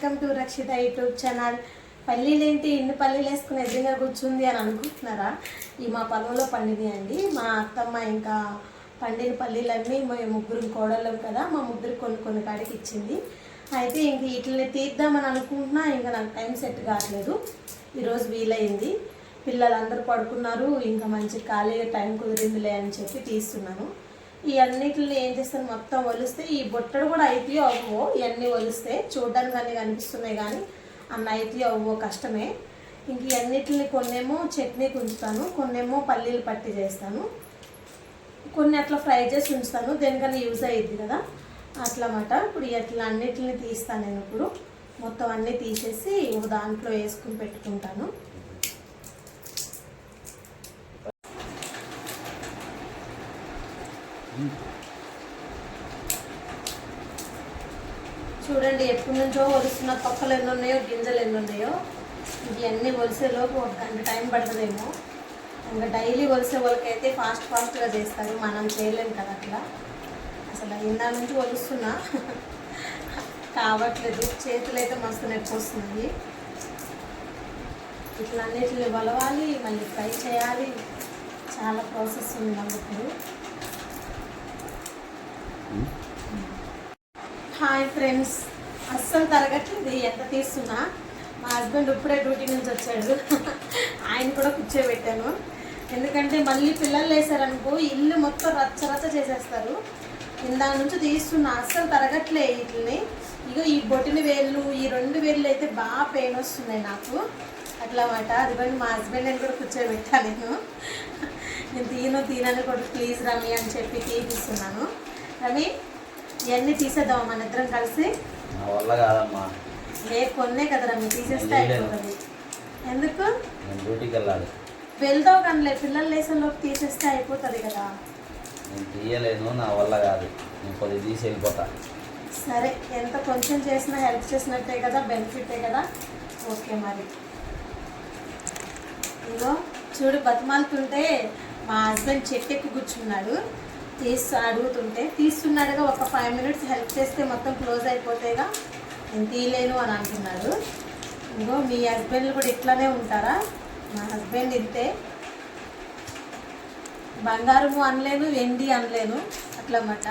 Welcome to Rakshita YouTube channel. పల్లీలేంటి ఇన్ని పల్లీలు వేసుకుని ఎదురుగా కూర్చుంది అని అనుకుంటున్నారా? ఈ మా పొలంలో పండింది అండి. మా అత్తమ్మ ఇంకా పండిన పల్లీలన్నీ మా ముగ్గురు కోడళ్ళం కదా, మా ముగ్గురు కొన్ని కాడికి ఇచ్చింది. అయితే ఇంక వీటిని తీద్దామని అనుకుంటున్నా, ఇంకా నాకు టైం సెట్ కావట్లేదు. ఈరోజు వీలైంది, పిల్లలందరూ పడుకున్నారు, ఇంకా మంచి ఖాళీగా టైం కుదిరిందిలే అని చెప్పి తీస్తున్నాను. ఈ అన్నిటిని ఏం చేస్తాను, మొత్తం ఒలిస్తే ఈ బొట్టడు కూడా అయితే అవ్వో, ఇవన్నీ ఒలిస్తే చూడడానికి అన్నీ కనిపిస్తున్నాయి కానీ అన్న అయితే అవ్వో, కష్టమే. ఇంక ఇవన్నిటిని కొన్నేమో చట్నీకి ఉంచుతాను, కొన్నేమో పల్లీలు పట్టి చేస్తాను, కొన్ని అట్లా ఫ్రై చేసి ఉంచుతాను, దేనికన్నా యూజ్ అయ్యిద్ది కదా అట్లమాట. ఇప్పుడు ఇట్లా అన్నిటిని తీస్తాను నేను. ఇప్పుడు మొత్తం అన్నీ తీసేసి ఒక దాంట్లో వేసుకుని పెట్టుకుంటాను. చూడండి, ఎప్పటి నుంచో ఒలుస్తున్న తొక్కలు ఎన్ని ఉన్నాయో, గింజలు ఎన్ని ఉన్నాయో. ఇవన్నీ ఒలిసేలోపు ఒక గంట టైం పడుతుందేమో. ఇంకా డైలీ ఒలిసే వాళ్ళకైతే ఫాస్ట్గా చేస్తారు, మనం చేయలేము కదా అట్లా. అసలు ఇందా నుంచి ఒలుస్తున్నా కావట్లేదు, చేతులు అయితే మస్తు నొప్పి వస్తున్నాయి. ఇట్లా అన్నిటిని వలవాలి, మళ్ళీ ఫ్రై చేయాలి, చాలా ప్రాసెస్ ఉంది అందుకు. హాయ్ ఫ్రెండ్స్, అస్సలు తరగట్లేదు ఎంత తీస్తున్నా. మా హస్బెండ్ ఇప్పుడే డ్యూటీ నుంచి వచ్చాడు, ఆయన కూడా కూర్చోబెట్టాను. ఎందుకంటే మళ్ళీ పిల్లలు వేసారనుకో ఇల్లు మొత్తం రచ్చ చేసేస్తారు. ఇందాక నుంచి తీస్తున్నా, అస్సలు తరగట్లే వీటిని. ఇగో ఈ బొటిన వేళ్ళు, ఈ 2 వేళ్ళు అయితే బాగా పెయిన్ వస్తున్నాయి నాకు అట్లా మాట. అదిగోండి మా హస్బెండ్ నేను కూడా కూర్చోబెట్టాను. నేను తీనని కూడా ప్లీజ్ రమి అని చెప్పి తీపిస్తున్నాను. రమి, ఇవన్నీ తీసేద్దాం మన ఇద్దరం కలిసి. కొన్నే కదా రమ్మి, తీసేస్తే అయిపోతుంది. ఎందుకు వెళ్తావు కానీ పిల్లలు లేసేలోపు తీసేస్తే అయిపోతుంది కదా. తీయలేను, నా వల్ల కాదు, నేను కొద్దిగా తీసి వెళ్ళిపోతా. సరే, ఎంత కొంచెం చేసినా హెల్ప్ చేసినట్టే కదా, బెనిఫిటే కదా. ఓకే మరి. ఇగో చూడు, బతిమాలుతుంటే మా హస్బెండ్ చెట్టెక్కి కూర్చున్నాడు, అడుగుతుంటే తీస్తున్నాడుగా. ఒక 5 మినిట్స్ హెల్ప్ చేస్తే మొత్తం క్లోజ్ అయిపోతేగా, నేను తీయలేను అని అంటున్నాడు. ఇంకో మీ హస్బెండ్లు కూడా ఇట్లానే ఉంటారా? మా హస్బెండ్ ఇంతే, బంగారము అనలేను, వెండి అనలేను అట్లన్నమాట.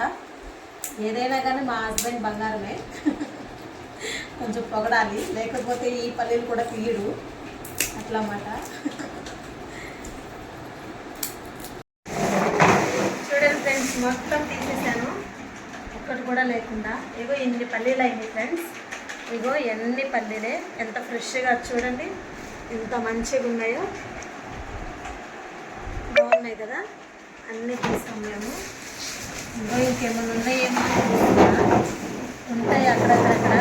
ఏదైనా కానీ మా హస్బెండ్ బంగారమే. కొంచెం పొగడాలి, లేకపోతే ఈ పల్లీలు కూడా తీయడు అట్లన్నమాట. చూడండి ఫ్రెండ్స్, మొత్తం తీసేసాను, ఒక్కటి కూడా లేకుండా. ఇగో ఇన్ని పల్లీలు అయినాయి ఫ్రెండ్స్. ఇగో ఎన్ని పల్లీలే, ఎంత ఫ్రెష్గా చూడండి, ఎంత మంచిగా ఉన్నాయో, బాగున్నాయి కదా. అన్నీ తీసాం మేము. ఇంకో ఇంకేమైనా ఉన్నాయేమో ఉంటాయి అక్కడక్కడ.